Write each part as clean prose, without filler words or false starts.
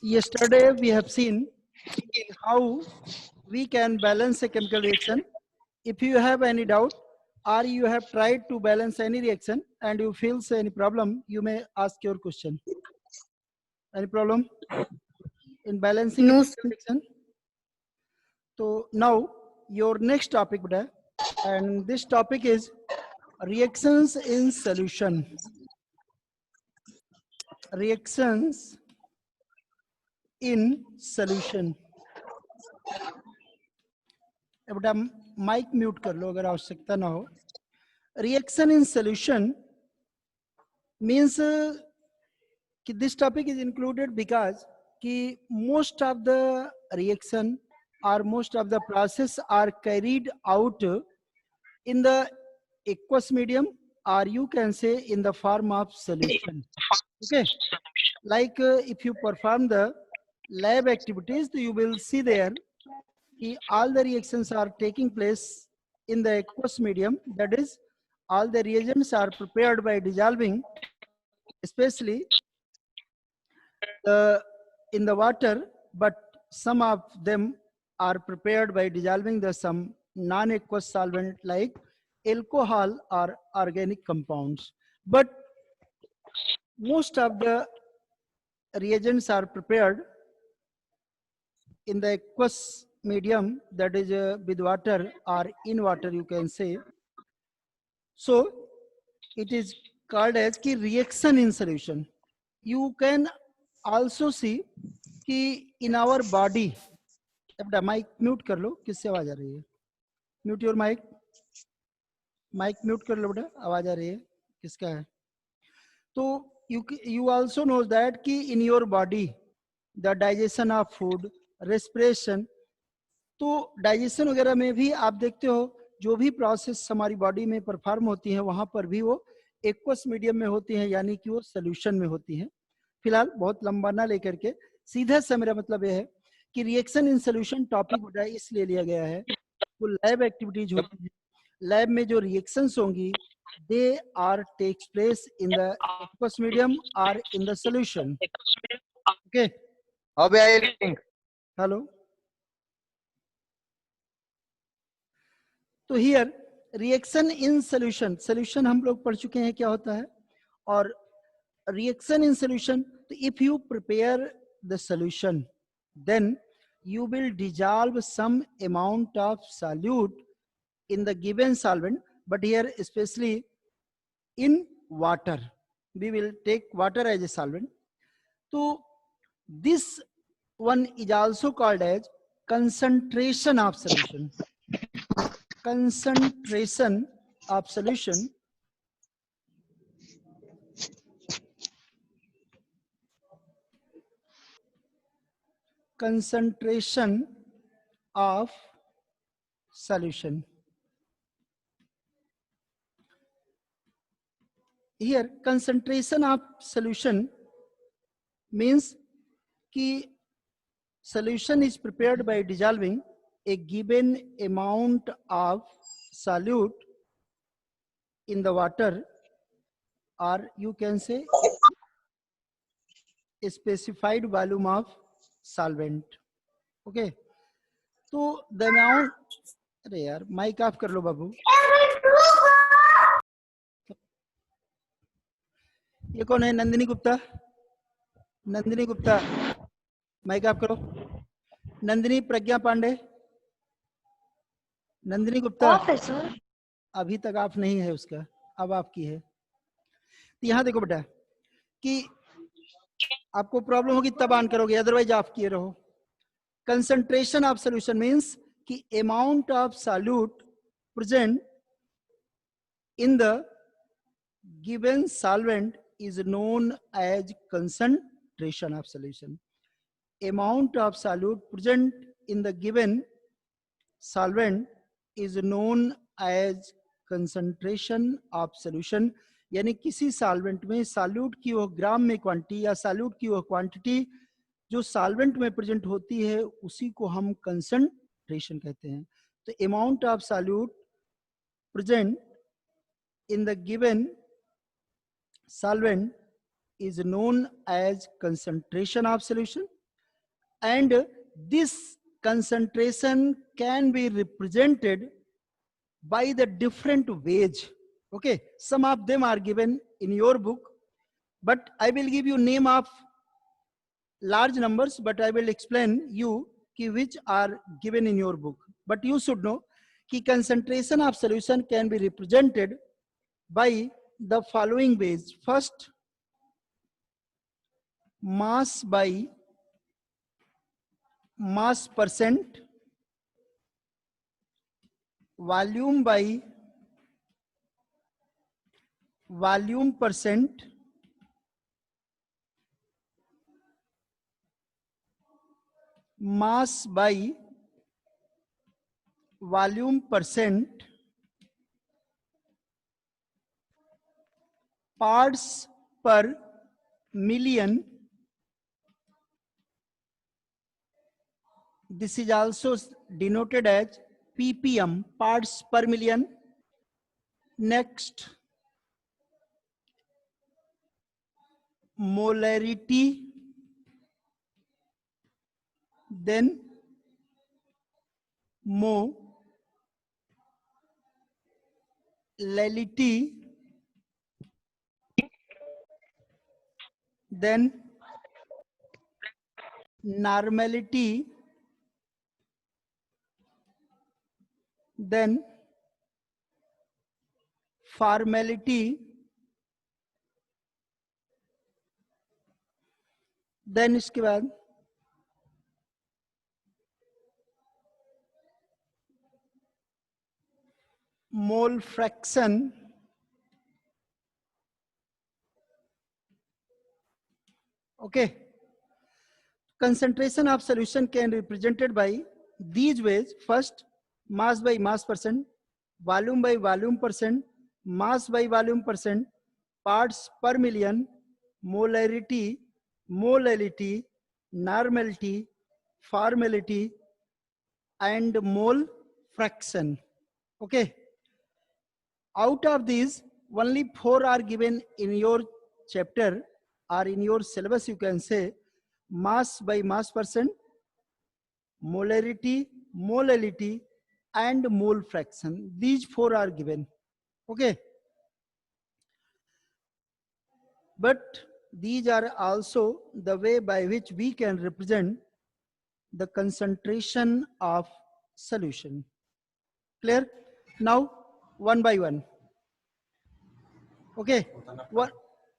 Yesterday we have seen how we can balance a chemical reaction. If you have any doubt or you have tried to balance any reaction and you feel any problem, you may ask your question. Any problem in balancing a No, chemical reaction? So now your next topic, beta, and this topic is reactions in solution. Reactions in solution. बेटा mic mute कर लो अगर आवश्यकता ना हो. Reaction in solution means this topic is included because most of the reaction or most of the process are carried out in the aqueous medium, or you can say in the form of solution. Okay, like if you perform the lab activities, you will see there all the reactions are taking place in the aqueous medium. That is, all the reagents are prepared by dissolving, especially in the water, but some of them are prepared by dissolving the some non-aqueous solvent like alcohol or organic compounds. But most of the reagents are prepared in the aqueous medium, that is with water or in water, you can say. So it is called as ki reaction in solution. You can also see कि in our body, बेटा mic mute कर लो, किससे आवाज आ रही है? Mute your mic, mic mute कर लो बेटा, आवाज आ रही है, किसका है? तो you also know that कि in your body the digestion of food, respiration, तो डाइजेशन वगैरह में भी आप देखते हो जो भी प्रोसेस हमारी बॉडी में परफॉर्म होती है वहां पर भी वो एक्वस मीडियम में होती है, यानी कि वो सोल्यूशन में होती है. फिलहाल बहुत लंबा ना लेकर के सीधा सा मेरा मतलब यह है कि रिएक्शन इन सोल्यूशन टॉपिक इसलिए लिया गया है. वो लैब एक्टिविटीज होती है, लैब में जो रिएक्शंस होंगी they are takes place in the aqueous medium और in the solution. Okay, hello. तो here reaction in solution, solution हम लोग पढ़ चुके हैं क्या होता है. और रिएक्शन इन सोल्यूशन, तो if you prepare the solution then you will dissolve some amount of solute in the given solvent, but here especially in water, we will take water as a solvent. So this one is also called as concentration of solution. Concentration of solution concentration of solution. Here concentration of solution means कि solution is prepared by dissolving a given amount of solute in the water, or you can say a specified volume of solvent. Okay, तो the amount, अरे यार mic off कर लो बाबू. ये कौन है? Nandini Gupta. Nandini Gupta mic off करो. नंदिनी प्रज्ञा पांडे. नंदिनी गुप्ता अभी तक ऑफ नहीं है उसका, अब आपकी है. तो यहाँ देखो बेटा कि आपको प्रॉब्लम होगी तब ऑन करोगे, अदरवाइज ऑफ किए रहो. कंसंट्रेशन ऑफ सॉल्यूशन मींस कि amount of solute present in the given solvent is known as concentration of solution. Amount of solute present in the given solvent is known as concentration of solution. यानी किसी solvent में solute की वो ग्राम में quantity या solute की वो quantity जो सॉल्वेंट में प्रेजेंट होती है उसी को हम कंसंट्रेशन कहते हैं. तो amount of solute present in the given solvent is known as concentration of solution. and this concentration can be represented by the different ways. Okay, some of them are given in your book, but I will give you name of large numbers, but I will explain you ki which are given in your book. But you should know ki concentration of solution can be represented by the following ways. First, mass by mass percent, volume by volume percent, mass by volume percent, parts per million. This is also denoted as ppm, parts per million. Next, molarity, then molality, then normality, then formality, then इसके बाद mole fraction, okay. Concentration of solution can be represented by these ways. First, mass by mass percent, volume by volume percent, mass by volume percent, parts per million, molarity, molality, normality, formality, and mole fraction. Okay. Out of these, only 4 are given in your chapter or in your syllabus, you can say. Mass by mass percent, molarity, molality, and mole fraction. These 4 are given. Okay. But these are also the way by which we can represent the concentration of solution. Clear? Now, one by one. Okay.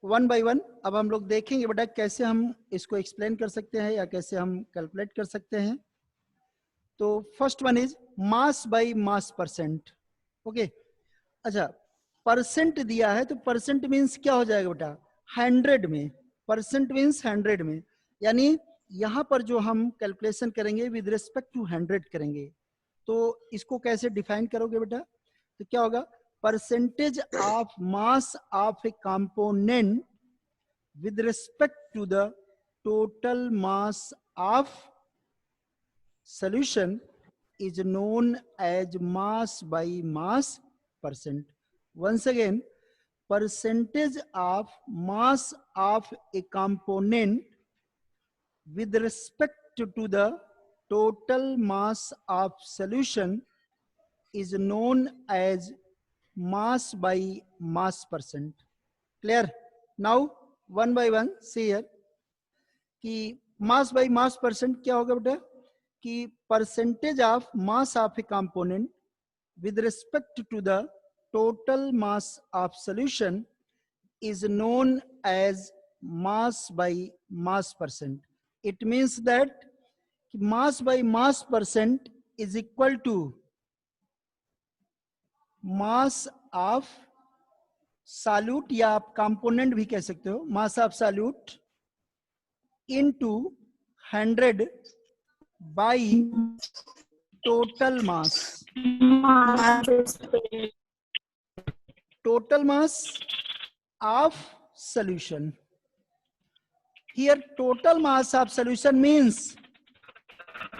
One by one अब हम लोग देखेंगे बेटा कैसे हम इसको explain कर सकते हैं या कैसे हम कैलकुलेट कर सकते हैं. तो first one is mass by mass percent. Okay, अच्छा परसेंट दिया है तो परसेंट मीन्स क्या हो जाएगा बेटा, 100 में. परसेंट मीन्स 100 में, यानी यहां पर जो हम कैलकुलेशन करेंगे विद रिस्पेक्ट टू 100 करेंगे. तो इसको कैसे डिफाइन करोगे बेटा, तो क्या होगा, percentage of mass of a component with respect to the total mass of solution is known as mass by mass percent. Once again, percentage of mass of a component with respect to the total mass of solution is known as mass by mass percent. Clear? Now one by one see here कि mass by mass percent क्या होगा बेटा, कि percentage of mass of a component with respect to the total mass of solution is known as mass by mass percent. It means that mass by mass percent is equal to mass of solute, या आप component भी कह सकते हो, मास of solute into 100 by total mass. Total mass of solution. Here total mass of solution means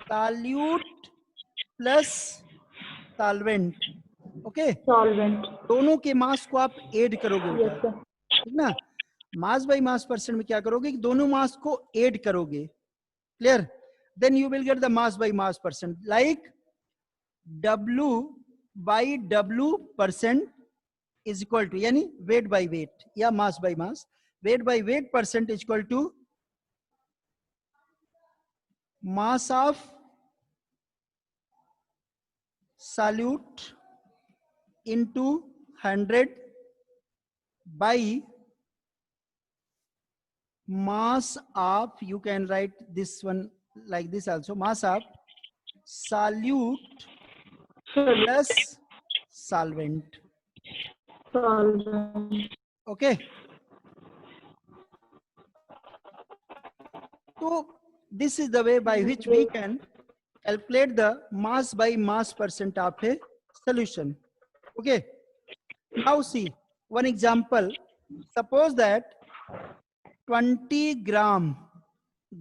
solute plus solvent. Okay, solvent दोनों के मास को आप ऐड करोगे, ठीक ना. मास बाय मास परसेंट में क्या करोगे कि दोनों मास को ऐड करोगे. Clear? then you will get the mass by mass percent, like W by W percent is equal to, यानी weight by weight या mass by mass, weight by weight percent is equal to mass of solute into 100 by mass of, you can write this one like this also, mass of solute plus solvent. Okay. So this is the way by which we can calculate the mass by mass percent of a solution. Okay. Now see one example. Suppose that 20 gram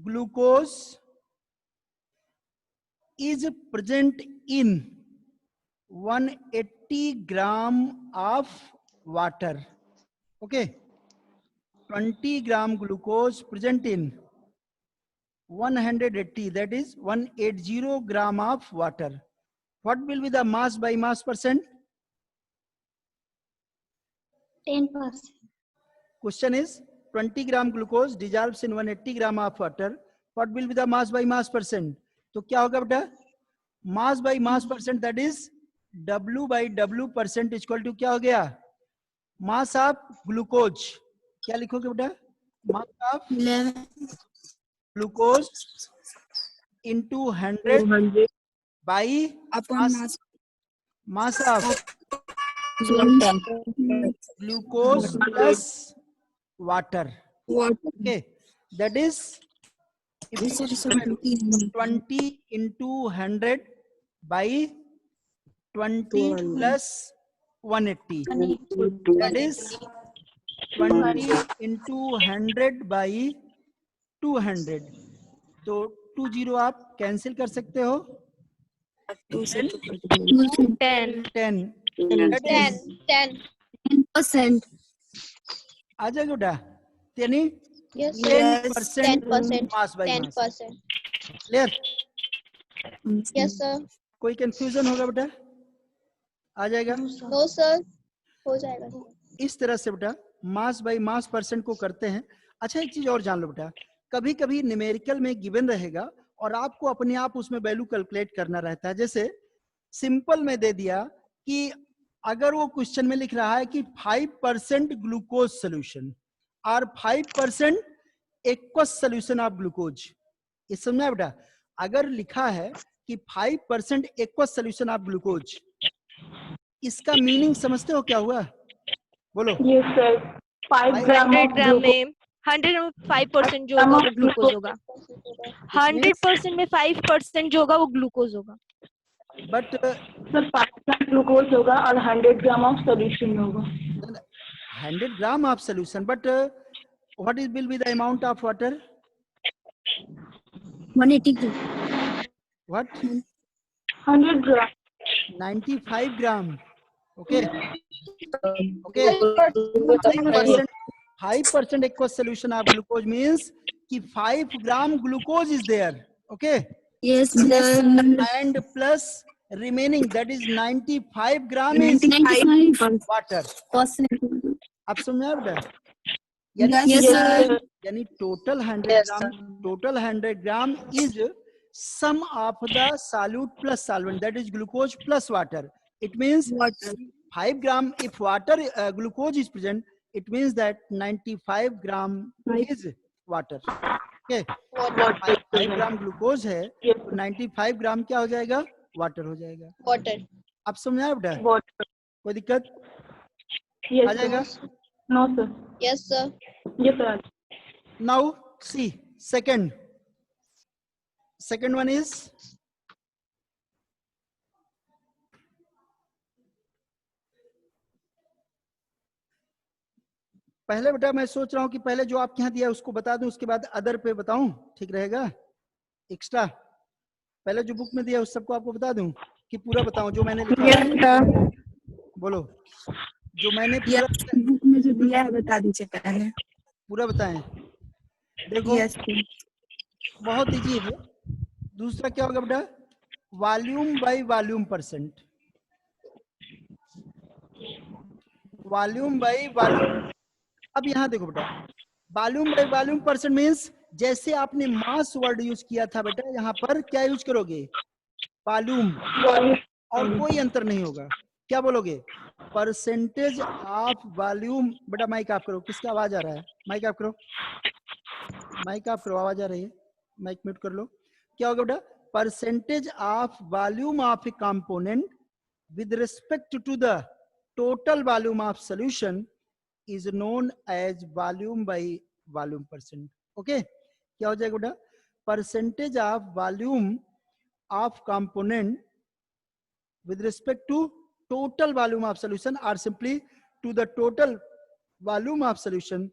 glucose is present in 180 gram of water. Okay. 20 gram glucose present in 180, that is 180 gram of water. What will be the mass by mass percent? 10%. Question is 20 gram glucose dissolves in 180 gram of water. What will be the mass by mass percent? तो क्या होगा बेटा? Mass by mass percent, that is W by W percent is equal to क्या हो गया? Mass of glucose. क्या लिखोगे बेटा? Mass of glucose into 100 by mass of glucose plus water. Okay, that is if 20 into 100 by 20 plus 180, that is 20 into 100 by 200. तो 20 आप cancel कर सकते हो. 10 आ जाएगा बेटा, यानी 10% mass by mass. Clear? Yes sir. कोई कंफ्यूजन होगा बेटा? आ जाएगा? नो सर, हो जाएगा. इस तरह से बेटा मास बाय मास परसेंट को करते हैं. अच्छा एक चीज और जान लो बेटा, कभी कभी न्यूमेरिकल में गिवन रहेगा और आपको अपने आप उसमें वैल्यू कैलकुलेट करना रहता है. जैसे सिंपल में दे दिया कि अगर वो क्वेश्चन में लिख रहा है कि 5% ग्लूकोज सोल्यूशन और 5% एक्वस सोल्यूशन ऑफ ग्लूकोज, ये समझा बेटा? अगर लिखा है कि 5% एक्वस सोल्यूशन ऑफ ग्लूकोज, इसका मीनिंग समझते हो क्या हुआ? बोलो. Yes sir. 5 ग्राम 100 ग्राम में 105% जो होगा वो ग्लूकोज होगा. 100% में 5% जो होगा वो ग्लूकोज होगा. बट सर 5 ग्राम ग्लूकोज होगा और 100 ग्राम ऑफ सोल्यूशन होगा. 100 gram of solution, but what is will be the amount of water? 180 gram. What? 100 gram. 95 gram. Okay okay. 5% aqueous solution of glucose means कि 5 gram glucose is there. Okay. Yes sir. And plus remaining, that is 95 gram is 95 water. आप समझ बेटा? Yes sir. यानी total 100 gram is sum of the solute plus solvent, that is glucose plus water. It means 5 gram, if water glucose is present, it means that 95 gram is water. Okay. 5 gram glucose है तो 95 ग्राम क्या हो जाएगा? Water हो जाएगा. Water. आप समझा बेटा? कोई दिक्कत आ जाएगा? No sir. Yes sir. Yes sir. Now see second one is पहले बेटा मैं सोच रहा हूं कि पहले जो आपके यहाँ दिया उसको बता दूं, उसके बाद अदर पे बताऊं, ठीक रहेगा? एक्स्ट्रा पहले जो बुक में दिया उस सबको आपको बता दूं कि पूरा बताऊं जो मैंने लिखा? बोलो. जो मैंने बुक में जो दिया है बता दीजिए पहले. पूरा बताएं. देखो बहुत इजी है, दूसरा क्या होगा बेटा, volume by volume percent, volume by volume. अब यहाँ देखो बेटा, volume by volume percent means जैसे आपने मास वर्ड यूज किया था बेटा, यहाँ पर क्या यूज करोगे, वॉल्यूम, और कोई अंतर नहीं होगा। क्या बोलोगे, परसेंटेज ऑफ वॉल्यूम। बेटा माइक ऑफ करो, किसका आवाज आ रहा है, माइक ऑफ करो, माइक ऑफ करो, आवाज आ रही है, माइक म्यूट कर लो। क्या होगा बेटा, percentage of volume of a component with respect to the total volume of solution is known as volume by volume percent. Okay, क्या हो जाएगा बेटा, percentage of volume of component with respect to total volume of solution or simply to the total volume of solution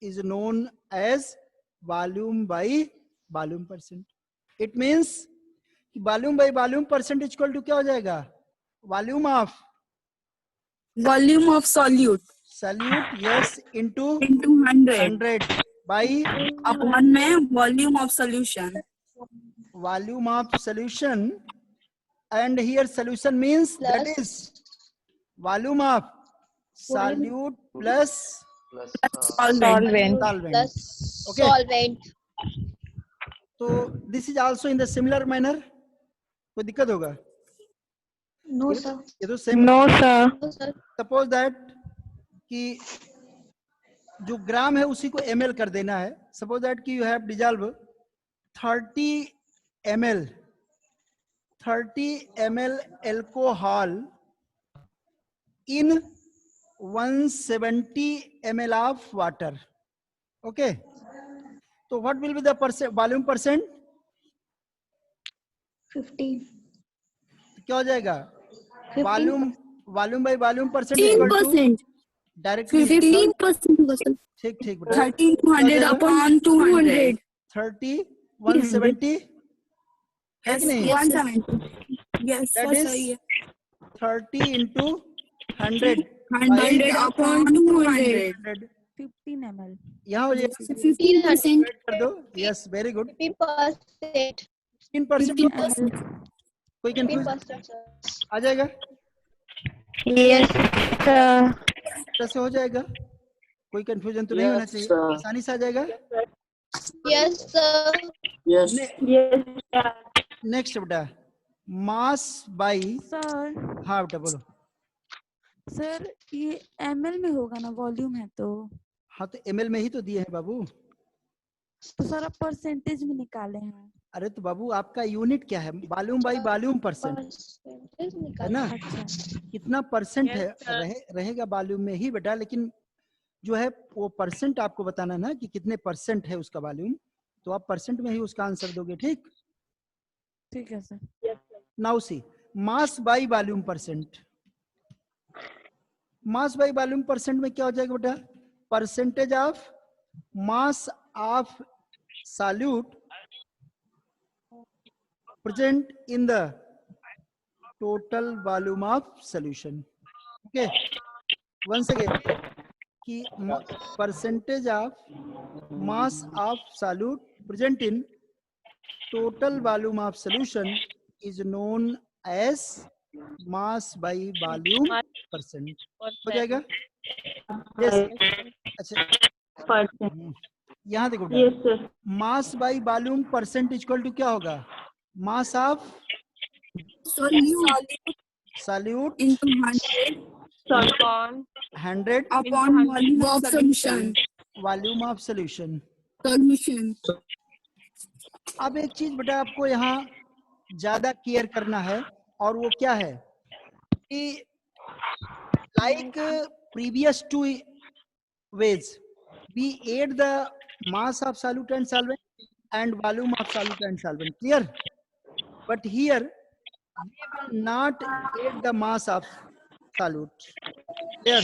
is known as volume by volume percent. It means volume by volume percent is equal to क्या हो जाएगा, volume of solute yes into into 100 100 by upon में volume of solution. volume of solution, and here solution means that Plus. is volume of solute plus Solvent. solvent. Plus Okay. solvent. So this is also in the similar manner. कोई दिक्कत होगा, No, sir. ये तो same. No sir. No, sir. Suppose that कि जो ग्राम है उसी को ml कर देना है। सपोज दैट कि you have dissolve 30 ml alcohol in 170 ml of water. Okay, so what will be the volume percent? 15. क्या हो जाएगा, 15. Volume by volume percent equal to directly 15% होगा सर। ठीक ठीक बेटा, 13 to 100 upon 200. 30 170 है कि नहीं, 170. Yes, That sir, is सही है। 30 into 100 100 upon 200. 15 ml। यहाँ हो जाएगा, 15%. कर दो, यस वेरी गुड, 15%. 15%। कोई कंफ्यूज 15%, sir. आ जाएगा, यस सर। कैसे हो जाएगा, कोई कंफ्यूजन तो नहीं होना चाहिए, आसानी से आ जाएगा। Yes, sir. Yes, sir. Next बेटा, मास बाई, सर हाँ बेटा बोलो। सर ये ml में होगा ना, वॉल्यूम है तो हाँ तो ml में ही तो दिए हैं बाबू। सर आप परसेंटेज में निकाले हैं। अरे तो बाबू आपका यूनिट क्या है, volume by volume percent Percentage है निकाल. ना, अच्छा कितना परसेंट है रहेगा वॉल्यूम में ही बेटा, लेकिन जो है वो परसेंट आपको बताना ना कि कितने परसेंट है उसका वॉल्यूम, तो आप परसेंट में ही उसका आंसर दोगे। ठीक, ठीक है sir. Now C mass by volume percent, mass by volume percent में क्या हो जाएगा बेटा, percentage of mass of solute present in the total volume of solution. Okay, once again कि percentage of mass of solute present in total volume of solution is known as mass by volume percent. हो जाएगा, yes. अच्छा यहाँ देखो Yes, sir. Mass by volume percent equal to क्या होगा, mass of solute into 100 100 upon volume of solution. Volume of solution. Solution. अब एक चीज बेटा आपको यहाँ ज्यादा केयर करना है, और वो क्या है कि like previous two ways we add the mass of solute and solvent and volume of solute and solvent, clear, but here we will not add the mass of solute, clear,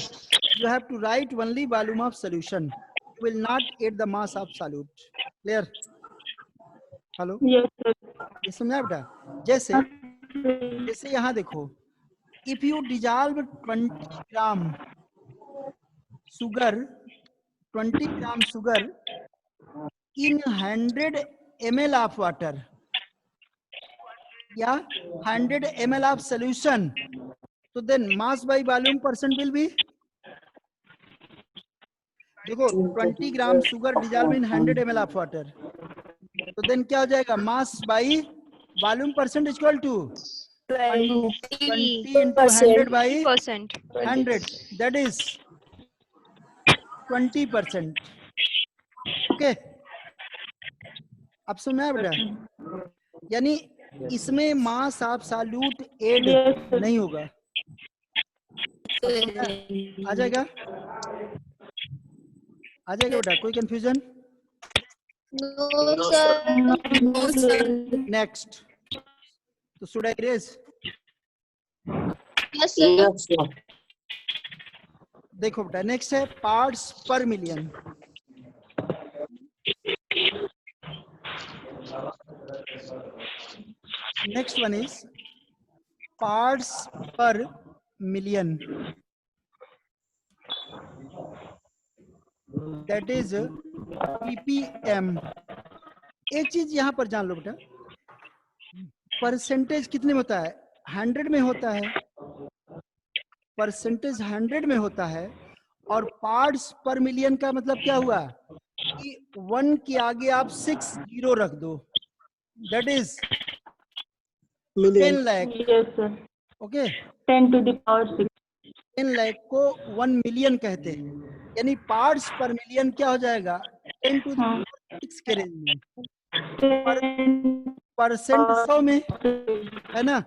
you have to write only volume of solution, you will not add the mass of solute, clear, hello, Yes, sir. ये समझा बेटा। जैसे यहाँ देखो, if you dissolve 20 gram sugar 20 gram sugar in 100 ml of water, या 100 ml of solution, तो then mass by volume percent will be, देखो 20 gram sugar dissolve in 100 ml of water, तो देन क्या हो जाएगा, mass by volume percent equal to 20 into 100 by 100, that is 20%. Okay, अब समझ में आया बेटा? यानी इसमें मास ऑफ सॉल्यूट एड नहीं होगा, आ जाएगा, आ जाएगा बेटा, कोई confusion? No, sir. No, sir. Next, तो should I raise? Yes, sir. देखो बेटा, नेक्स्ट है parts per million. Next one is parts per million, that is ppm। एक चीज यहां पर जान लो बेटा, परसेंटेज कितने में होता है? 100 में होता है, परसेंटेज 100 में होता है, और पार्ट्स पर मिलियन का मतलब क्या हुआ कि 1 के आगे आप 6 जीरो रख दो, that is 10 lakh. Yes, sir. Okay, 10 to the power 6. 10 lakh को 1 मिलियन कहते हैं, यानी पार्ट्स पर मिलियन क्या हो जाएगा, 10 to the हाँ। 6 के रेंज में। परसेंट 100 में है ना,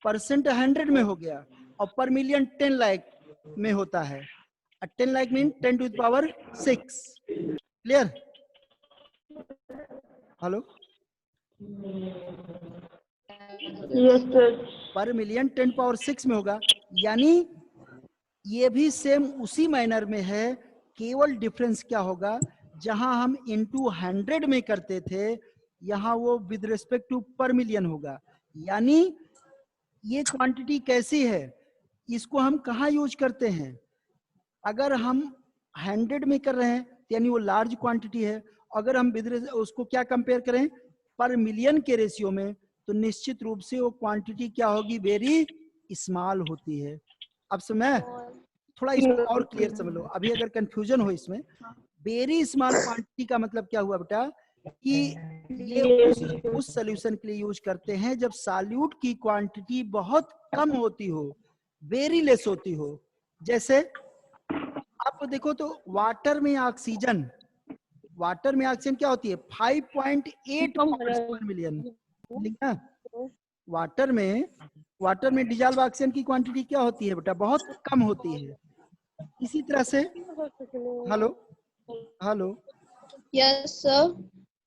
परसेंट 100 में हो गया, और पर मिलियन 10 लाख में होता है, 10 lakh mean 10 to the power 6। Clear? Hello, Yes, sir. पर मिलियन 10 पावर 6 में होगा, यानी ये भी सेम उसी मैनर में है, केवल डिफरेंस क्या होगा, जहां हम इनटू 100 में करते थे, यहाँ वो विद रिस्पेक्ट टू पर मिलियन होगा। यानी ये क्वांटिटी कैसी है, इसको हम कहाँ यूज करते हैं? अगर हम 100 में कर रहे हैं यानी वो लार्ज क्वांटिटी है, अगर हम उसको क्या कंपेयर करें, पर मिलियन के रेशियो में, तो निश्चित रूप से वो क्वांटिटी क्या होगी, वेरी स्मॉल होती है। अब समय थोड़ा इसको और क्लियर समझ लो, अभी अगर कंफ्यूजन हो इसमें, वेरी स्मॉल क्वांटिटी का मतलब क्या हुआ बेटा, कि ये उस सॉल्यूशन के लिए यूज करते हैं जब सॉल्यूट की क्वांटिटी बहुत कम होती हो, वेरी लेस होती हो। जैसे आप देखो तो वाटर में ऑक्सीजन क्या होती है, 5.8 पार्ट्स पर मिलियन, लिखना। वाटर में डिजॉल्व ऑक्सीजन की क्वांटिटी क्या होती है बेटा, बहुत कम होती है। इसी तरह से हेलो Yes, sir.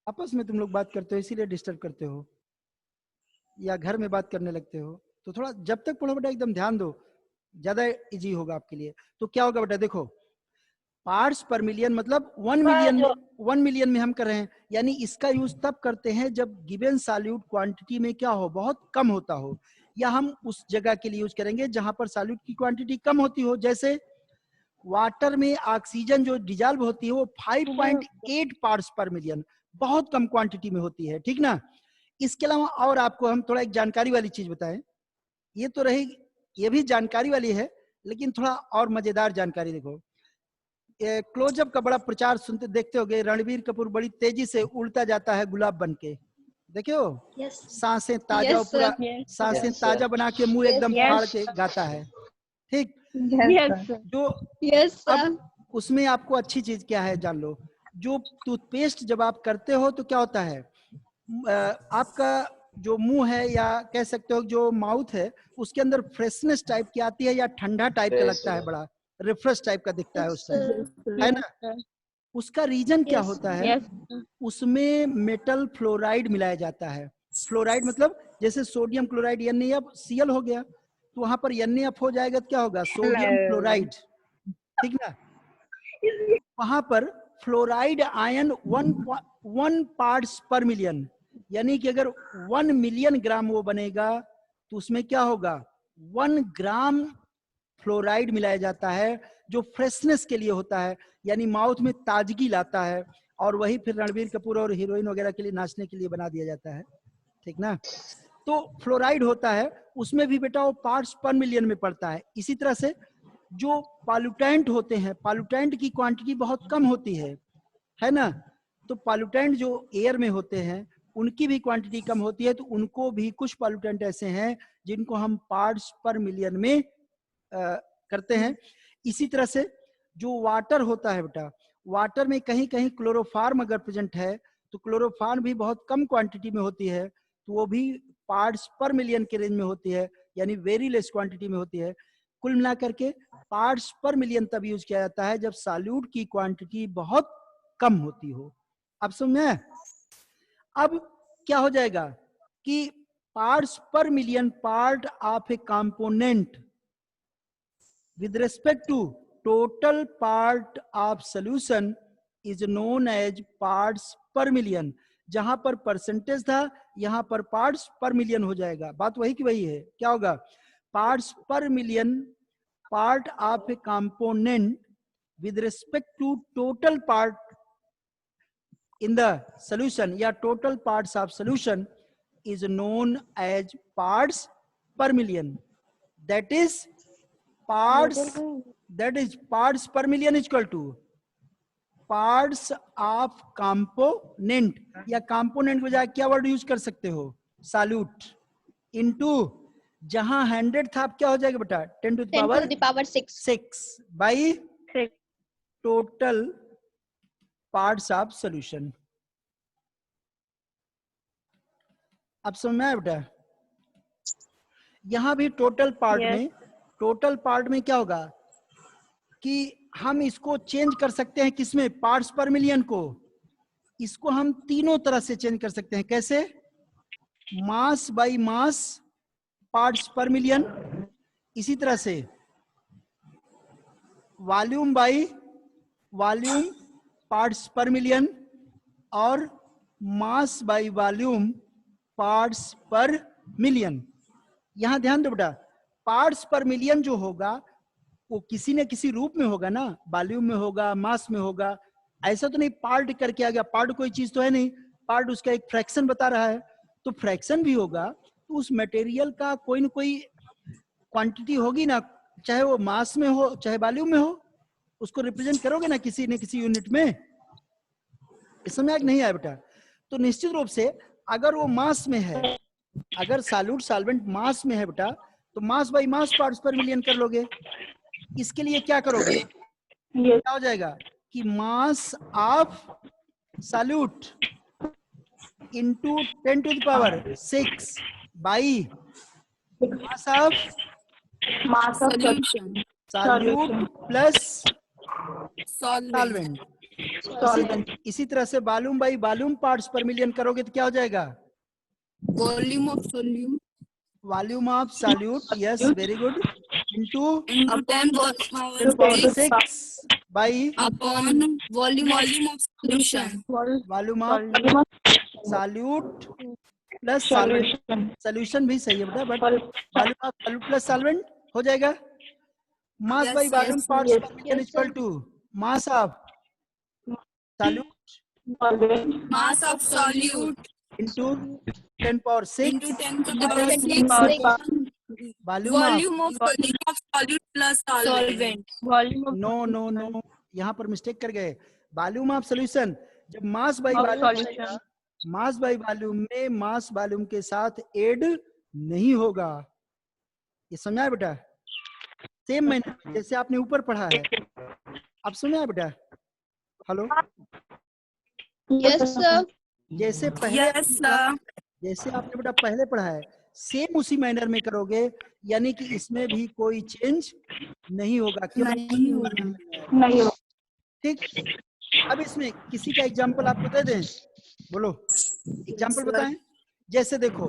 आपस में तुम लोग बात करते हो इसीलिए डिस्टर्ब करते हो, या घर में बात करने लगते हो, तो थोड़ा जब तक पढ़ो बेटा एकदम ध्यान दो, ज्यादा इजी होगा आपके लिए। तो क्या होगा बेटा, देखो पार्ट्स पर मिलियन मतलब 1 मिलियन में हम कर रहे हैं, यानी इसका यूज तब करते हैं जब गिवन सॉल्यूट क्वांटिटी में क्या हो, बहुत कम होता हो, या हम उस जगह के लिए यूज करेंगे जहां पर सॉल्यूट की क्वांटिटी कम होती हो। जैसे वाटर में ऑक्सीजन जो डिजॉल्व होती है वो 5.8 पार्ट्स पर मिलियन, बहुत कम क्वांटिटी में होती है, ठीक ना। इसके अलावा और आपको हम थोड़ा एक जानकारी वाली चीज बताएं, ये तो रही, ये भी जानकारी वाली है, लेकिन थोड़ा और मजेदार जानकारी। देखो क्लोजअप का बड़ा प्रचार सुनते देखते होगे, रणबीर कपूर बड़ी तेजी से उड़ता जाता है गुलाब बन के, देखे हो? Yes. सांसें ताजा, Yes, पूरा sir. सांसें ताजा बना के मुंह एकदम फाड़ के गाता है, ठीक। Yes, sir. जो Yes, sir. अब उसमें आपको अच्छी चीज क्या है जान लो, जो टूथपेस्ट जब आप करते हो तो क्या होता है, आपका जो मुंह है या कह सकते हो जो माउथ है, उसके अंदर फ्रेशनेस टाइप की आती है या ठंडा टाइप का लगता है, बड़ा रिफ्रेश टाइप का दिखता है उस टाइम, है ना। उसका रीजन क्या होता है, उसमें मेटल फ्लोराइड मिलाया जाता है। फ्लोराइड मतलब जैसे सोडियम क्लोराइड NaCl हो गया, तो वहां पर NaF हो जाएगा, तो क्या होगा, सोडियम क्लोराइड, ठीक ना। वहां पर fluoride ion 1 parts per million, यानी कि अगर 1 मिलियन ग्राम वो बनेगा तो उसमें क्या होगा, 1 ग्राम फ्लोराइड मिलाया जाता है, जो फ्रेशनेस के लिए होता है, यानी माउथ में ताजगी लाता है, और वही फिर रणबीर कपूर और हीरोइन वगैरह के लिए नाचने के लिए बना दिया जाता है, ठीक ना। तो फ्लोराइड होता है उसमें भी बेटा वो पार्ट्स पर मिलियन में पड़ता है। इसी तरह से जो पॉल्यूटेंट होते हैं, पॉल्यूटेंट की क्वांटिटी बहुत कम होती है ना, तो पॉल्यूटेंट जो एयर में होते हैं उनकी भी क्वांटिटी कम होती है, तो उनको भी कुछ पॉल्यूटेंट ऐसे हैं जिनको हम पार्ट्स पर मिलियन में करते हैं। इसी तरह से जो वाटर होता है बेटा, वाटर में कहीं कहीं क्लोरोफार्म अगर प्रेजेंट है तो क्लोरोफार्म भी बहुत कम क्वांटिटी में होती है, तो वो भी पार्ट्स पर मिलियन के रेंज में होती है, यानी वेरी लेस क्वांटिटी में होती है। कुल मिलाकर के पार्ट्स पर मिलियन तब यूज किया जाता है जब सॉल्यूट की क्वांटिटी बहुत कम होती हो। अब समझ में? अब क्या हो जाएगा कि parts per million part of a component with respect to total part of solution is known as parts per million। जहां पर परसेंटेज था यहां पर पार्ट्स पर मिलियन हो जाएगा। बात वही की वही है। क्या होगा? Parts per million part of a component with respect to total part in the solution या total parts of solution is known as parts per million. That is parts per million is equal to parts of component, या component के बजाय क्या word use कर सकते हो? Solute into, जहां 100 था अब क्या हो जाएगा बेटा? 10 to the 10 power to the power 6 by 6 total parts of solution. अब समझ में आया बेटा? यहां भी टोटल पार्ट Yes. में, टोटल पार्ट में क्या होगा कि हम इसको चेंज कर सकते हैं किसमें? पार्ट्स पर मिलियन को। इसको हम तीनों तरह से चेंज कर सकते हैं। कैसे? Mass by mass parts per million, इसी तरह से volume by volume parts per million, और mass by volume parts per million. यहां ध्यान दो बेटा, पार्ट्स पर मिलियन जो होगा वो किसी न किसी रूप में होगा ना, वॉल्यूम में होगा, मास में होगा। ऐसा तो नहीं पार्ट करके आ गया, पार्ट कोई चीज तो है नहीं, पार्ट उसका एक फ्रैक्शन बता रहा है, तो फ्रैक्शन भी होगा तो उस मटेरियल का कोई न कोई क्वांटिटी होगी ना, चाहे वो मास में हो चाहे वॉल्यूम में हो, उसको रिप्रेजेंट करोगे ना किसी न किसी यूनिट में। इस समय नहीं आया बेटा? तो निश्चित रूप से अगर वो मास में है, अगर सॉल्यूट सॉल्वेंट मास में है बेटा, तो मास by mass parts per million कर लोगे। इसके लिए क्या करोगे? Yes. क्या हो जाएगा कि मास of solute into 10 to the power 6 by mass of Mass of Solution. Solute plus Solvent. Solvent. solvent. इसी तरह से volume by volume parts per million करोगे तो क्या हो जाएगा? Volume of solute. Volume of solute, yes very good, into Into 10 10 power 6 6 by upon volume of solution. Volume of Volume of solute plus solvent. solution. Solution भी सही है बेटा, but volume of solute plus solvent हो जाएगा। Mass Yes, by volume yes, parts yes. पर million Yes, equal sir. To mass of solute Solvent. Mass of solute into 10 power 6 into 10 to the Into power 10 to the 6 power upon volume of, volume of solute plus solvent. Volume of no no no, यहाँ पर mistake कर गए। Volume of solution, जब mass by of volume, solution. Mass by volume में mass volume के साथ add नहीं होगा। ये समझा है बेटा? सेम मैंने जैसे आपने ऊपर पढ़ा है, अब समझा है बेटा? Hello, Yes, sir. जैसे पहले Yes, sir. जैसे आपने बेटा पहले पढ़ा है सेम उसी मैनर में करोगे, यानी कि इसमें भी कोई चेंज नहीं होगा। क्यों नहीं होगा। नहीं हो ठीक? अब इसमें किसी का एग्जांपल आपको दे दें, बोलो एग्जांपल sir. बताएं। जैसे देखो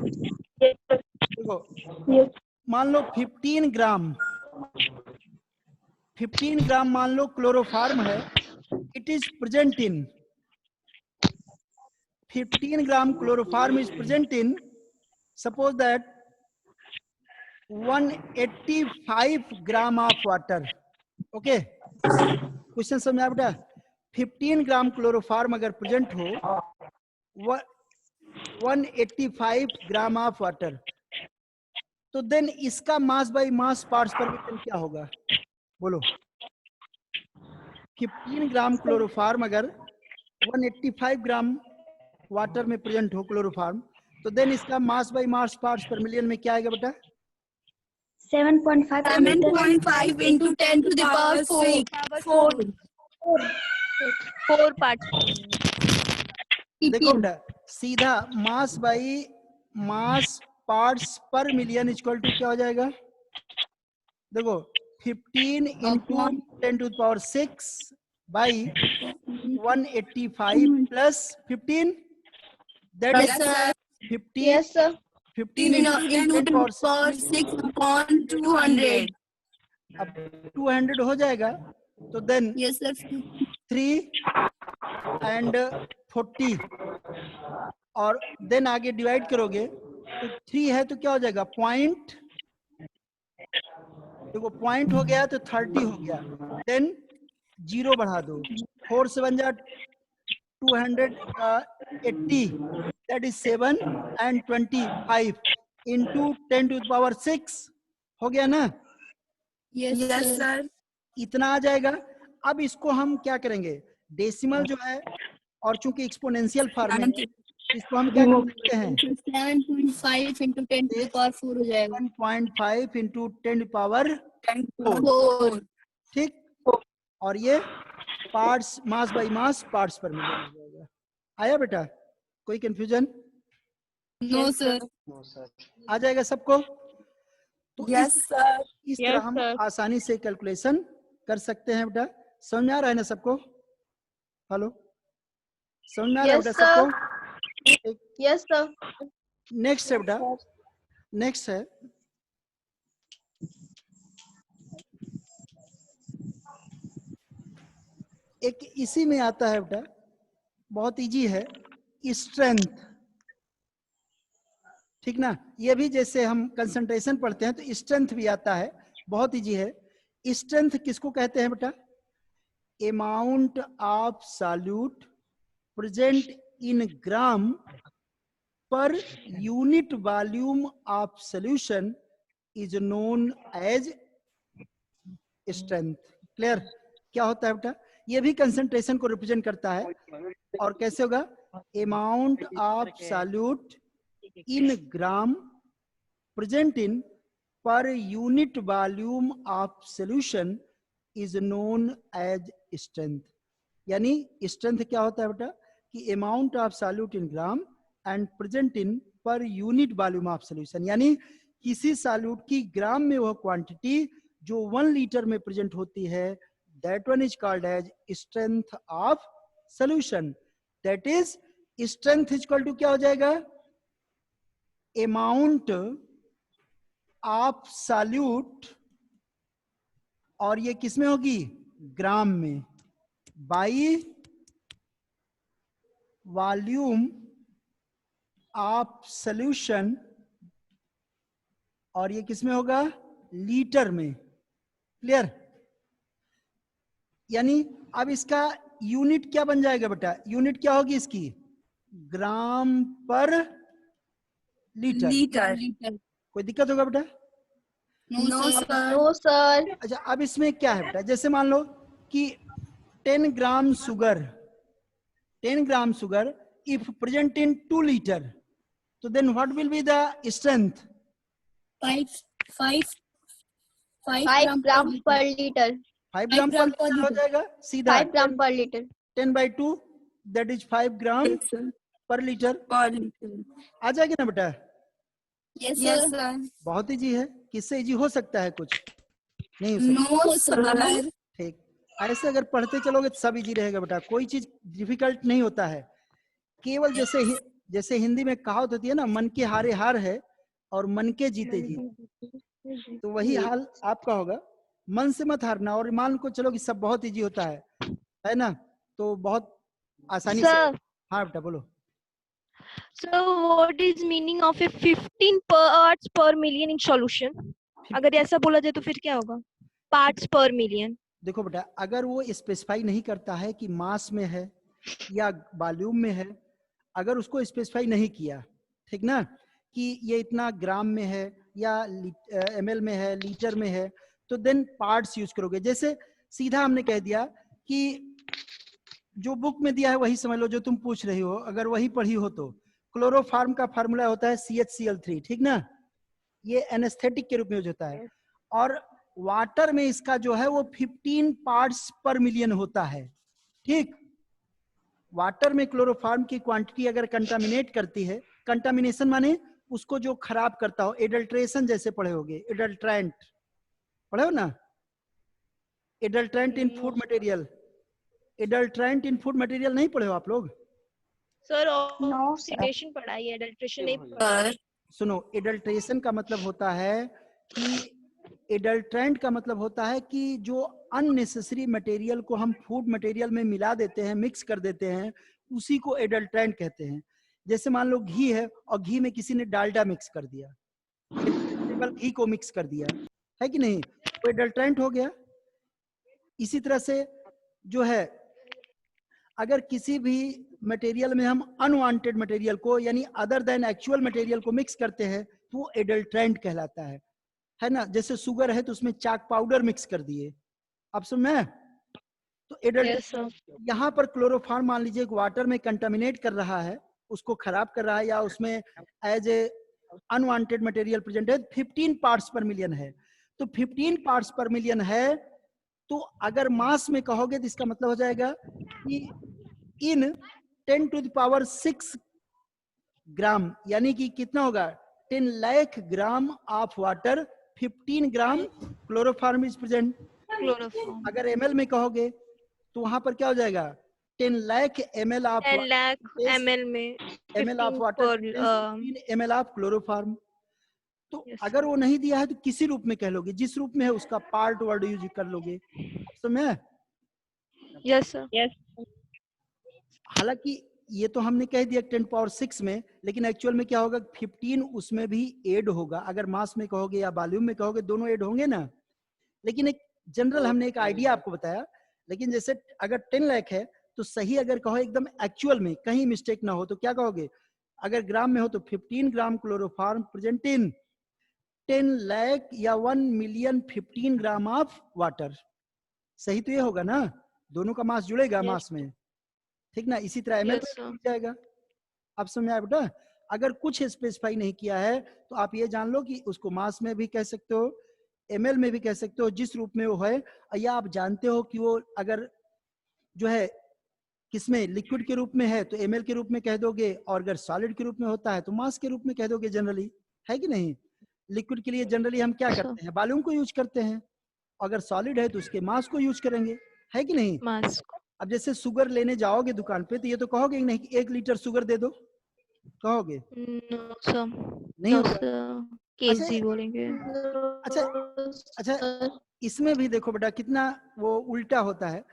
देखो, Yes. मान लो 15 ग्राम मान लो क्लोरोफार्म है, it is present in 15 gram chloroform is present in, suppose that 185 gram of water. Okay, question समझ में आया बेटा? 15 ग्राम क्लोरोफार्म अगर प्रेजेंट हो 185 ग्राम ऑफ वाटर, तो देन इसका mass by mass parts per million क्या होगा? बोलो। 15 ग्राम क्लोरोफार्म अगर 185 ग्राम वाटर में प्रेजेंट हो क्लोरोफार्म, तो देन इसका mass by mass parts per million में क्या आएगा बेटा? 7.5 7.5 into 10 to the power 4. 4 parts देखो बेटा, सीधा mass by mass parts per million equal to क्या हो जाएगा? देखो 15 into 10 to power 6 by 185 plus 15, that Yes, is sir. 15 Yes, sir. 15 10 into 10 into to 10 power power 6 upon 200. अब 200 हो जाएगा, तो देन Yes, sir. 3 एंड 40 और देन आगे डिवाइड करोगे तो 3 है तो क्या हो जाएगा? पॉइंट, देखो पॉइंट हो गया तो 30 हो गया, देन 0 बढ़ा दो, 4 से बन जा 280, that is 7 and 25 into 10 to power 6 हो गया ना? Yes, sir. इतना आ जाएगा। अब इसको हम क्या करेंगे? डेसिमल जो है और चूंकि एक्सपोनेंशियल फॉर्म में है, इसको हम क्या कर सकते हैं? 7.5 into 10 to the power 4 हो जाएगा। 1.5 इंटू 10 पावर 4. ठीक। और ये parts mass by mass parts per million हो जाएगा। आया बेटा? कोई कंफ्यूजन? No, sir. आ जाएगा सबको? तो Yes, sir. इस Yes, तरह हम sir. आसानी से कैलकुलेशन कर सकते हैं बेटा। समझ में आ रहा है ना सबको? हेलो, समझ में आ रहा है Yes, बेटा sir. सबको? Yes, sir. नेक्स्ट है बेटा, नेक्स्ट है एक इसी में आता है बेटा, बहुत इजी है, स्ट्रेंथ। ठीक ना? ये भी जैसे हम कंसंट्रेशन पढ़ते हैं तो स्ट्रेंथ भी आता है, बहुत इजी है। स्ट्रेंथ किसको कहते हैं बेटा? Amount of solute present in gram per unit volume of solution is known as strength. Clear? क्या होता है बेटा? ये भी कंसंट्रेशन को रिप्रेजेंट करता है। और कैसे होगा? Amount of solute in gram present in per unit volume of solution is known as strength. यानी स्ट्रेंथ क्या होता है बेटा? कि amount of solute in gram and present in per unit volume of solution, यानी किसी सॉल्यूट की ग्राम में वह क्वांटिटी जो 1 लीटर में प्रेजेंट होती है, that one is called as strength of solution. That is strength is equal to क्या हो जाएगा? amount of solute, और ये किस में होगी? ग्राम में, by volume of solution, और ये किस में होगा? लीटर में। क्लियर? यानी अब इसका यूनिट क्या बन जाएगा बेटा? यूनिट क्या होगी इसकी? ग्राम पर लीटर। कोई दिक्कत होगा बेटा? No, sir. No, sir. अच्छा, अब इसमें क्या है बेटा? जैसे मान लो कि 10 gram sugar, 10 gram sugar if present in 2 litre, तो then what will be the strength? 5 5 gram per liter. 5 gram per litre हो जाएगा सीधा। 5 gram per liter. 10/2 that is 5 gram per litre. आ जाएगी ना बेटा? Yes, sir. बहुत इजी है। किससे इजी हो सकता है? कुछ नहीं हो सकता। No, sir. ठीक, ऐसे अगर पढ़ते चलोगे तो सब इजी रहेगा बेटा, कोई चीज डिफिकल्ट नहीं होता है। केवल जैसे हिंदी में कहावत होती है ना, मन के हारे हार है और मन के जीते जीत, तो वही हाल आपका होगा। मन से मत हारना और मान को चलो कि सब बहुत इजी होता है ना? तो बहुत आसानी से। Sir. हाँ बेटा बोलो। So what is meaning of a 15 parts per million in solution? अगर ऐसा बोला जाए तो फिर क्या होगा? Parts per million. देखो बेटा, अगर वो स्पेसिफाई नहीं करता है कि मास में है या वॉल्यूम में है, अगर उसको स्पेसिफाई नहीं किया, ठीक ना, कि ये इतना ग्राम में है या ml में है, लीटर में है, तो देन पार्ट्स यूज करोगे। जैसे सीधा हमने कह दिया कि जो बुक में दिया है वही समझ लो जो तुम पूछ रही हो, अगर वही पढ़ी हो तो क्लोरोफार्म का फार्मूला होता है CHCl3, ठीक ना, ये एनेस्थेटिक के रूप में यूज होता है। और वाटर में इसका जो है वो 15 पार्ट्स पर मिलियन होता है, ठीक। वाटर में क्लोरोफार्म की क्वांटिटी अगर कंटामिनेट करती है, कंटामिनेशन माने उसको जो खराब करता हो, एडल्ट्रेशन जैसे पढ़े होगे, एडल्ट्रेंट पढ़े हो ना, एडल्ट्रेंट इन फूड मटेरियल, एडल्ट्रेंट इन फूड मटेरियल नहीं पढ़े हो आप लोग? सर No, ऑक्सीडेशन पढ़ा है, एडल्ट्रेशन नहीं पढ़ा। सुनो, एडल्ट्रेशन का मतलब होता है कि एडल्ट्रेंट का मतलब होता है कि जो अननेसेसरी मटेरियल को हम फूड मटेरियल में मिला देते हैं, मिक्स कर देते हैं, उसी को एडल्ट्रेंट कहते हैं। जैसे मान लो घी है और घी में किसी ने डालडा मिक्स कर दिया, केवल घी को मिक्स कर दिया, है कि नहीं, वो एडल्ट्रेंट हो गया। इसी तरह से जो है अगर किसी भी मटेरियल में हम अनवांटेड मटेरियल को यानी अदर देन एक्चुअल मटेरियल को मिक्स करते हैं तो वो एडल्ट्रेंट कहलाता है ना। जैसे शुगर है तो उसमें चाक पाउडर मिक्स कर दिए, आप सुन में, तो एडल्ट्रेंट। यहाँ पर क्लोरोफार्म मान लीजिए वाटर में कंटामिनेट कर रहा है, उसको खराब कर रहा है, या उसमें as a unwanted material present है, 15 पार्ट्स पर मिलियन है। तो 15 पार्ट्स पर मिलियन है, तो अगर मास में कहोगे तो इसका मतलब हो जाएगा कि इन 10 to the power 6 ग्राम, यानी कि कितना होगा, 10 lakh gram of water 15 gram chloroform is present. Chloroform अगर ml में कहोगे तो वहां पर क्या हो जाएगा, 10 lakh ml of 10 lakh ml में ml of 15 water, per 15 ml of chloroform. तो Yes, अगर वो नहीं दिया है तो किसी रूप में कह लोगे, जिस रूप में है उसका पार्ट वर्ड यूज कर लोगे, समझे? Yes sir. हालांकि ये तो हमने कह दिया 10 पावर 6 में, लेकिन एक्चुअल में क्या होगा, 15 उसमें भी ऐड होगा। अगर मास में कहोगे या वॉल्यूम में कहोगे, दोनों ऐड होंगे ना। लेकिन एक जनरल हमने एक आइडिया आपको बताया, लेकिन जैसे अगर 10 लाख है तो सही अगर कहो एकदम एक्चुअल में, कहीं मिस्टेक ना हो, तो क्या कहोगे, अगर ग्राम में हो तो 15 ग्राम क्लोरोफार्म प्रेजेंट इन 10 लाख या 1 मिलियन 15 ग्राम ऑफ वाटर। सही तो ये होगा ना, दोनों का मास जुड़ेगा Yes. मास में, ठीक ना। इसी तरह ml Yes, पे sir. जुड़ जाएगा। आप समझ में आया बेटा? अगर कुछ स्पेसिफाई नहीं किया है तो आप ये जान लो कि उसको मास में भी कह सकते हो, ml में भी कह सकते हो, जिस रूप में वो है। या आप जानते हो कि वो अगर जो है किसमें लिक्विड के रूप में है तो ml के रूप में कह दोगे, और अगर सॉलिड के रूप में होता है तो मास के रूप में कह दोगे जनरली, है कि नहीं। लिक्विड के लिए जनरली हम क्या अच्छा। करते हैं, वॉल्यूम को यूज करते हैं, अगर सॉलिड है तो उसके मास को यूज करेंगे, है कि नहीं। मास्क अब जैसे शुगर लेने जाओगे दुकान पे तो ये तो कहोगे नहीं कि 1 लीटर शुगर दे दो, कहोगे नो सर, नहीं नो होगा। सर, केजी बोलेंगे। अच्छा इसमें भी देखो बेटा कितना वो उल्टा होता है।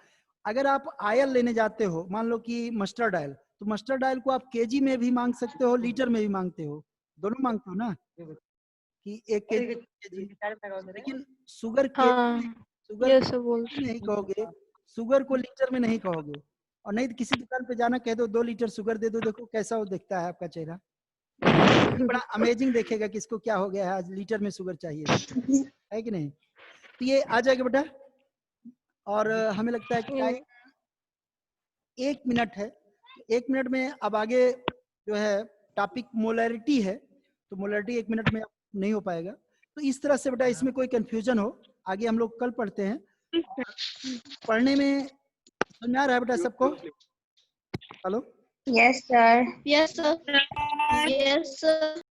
अगर आप आयल लेने जाते हो, मान लो कि मस्टर्ड ऑयल, तो मस्टर्ड ऑयल को आप केजी में भी मांग सकते हो, लीटर में भी मांगते हो, दोनों मांगते हो ना, कि 1 केजी। लेकिन शुगर के हाँ शुगर ये सब बोल नहीं कहोगे, शुगर को लीटर में नहीं कहोगे। और नहीं तो किसी दुकान पे जाना, कह दो 2 लीटर शुगर दे दो, देखो कैसा वो दिखता है आपका चेहरा, बड़ा अमेजिंग देखेगा कि इसको क्या हो गया है, आज लीटर में शुगर चाहिए, है कि नहीं। तो ये आ जाएगा बेटा। और हमें लगता है कि टाइम 1 मिनट है, 1 मिनट में अब आगे जो है टॉपिक मोलैरिटी है, तो मोलैरिटी 1 मिनट में नहीं हो पाएगा। तो इस तरह से बेटा इसमें कोई कंफ्यूजन हो, आगे हम लोग कल पढ़ते हैं। पढ़ने में समझ में आ रहा है बेटा सबको? Hello Yes, sir. Yes, sir. Yes, sir.